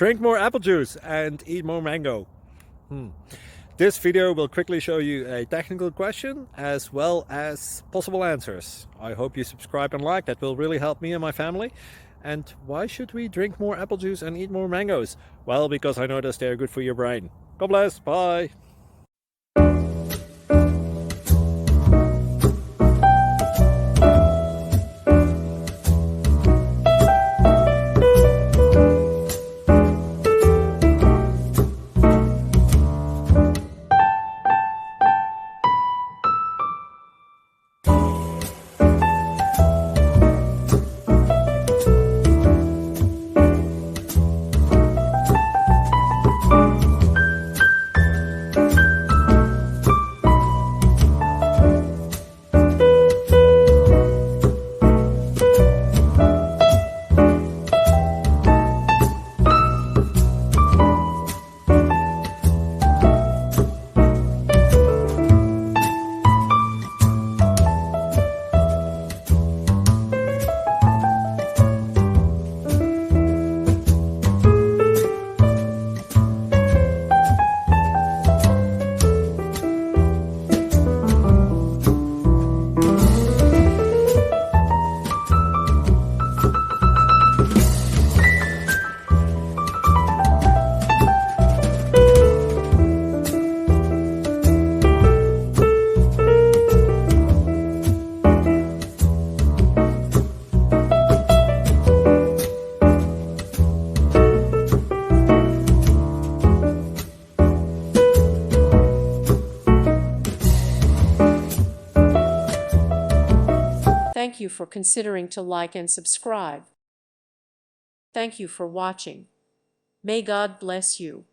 Drink more apple juice and eat more mango. This video will quickly show you a technical question as well as possible answers. I hope you subscribe and like, that will really help me and my family. And why should we drink more apple juice and eat more mangoes? Well, because I noticed they're good for your brain. God bless, bye! Thank you for considering to like and subscribe. Thank you for watching. May God bless you.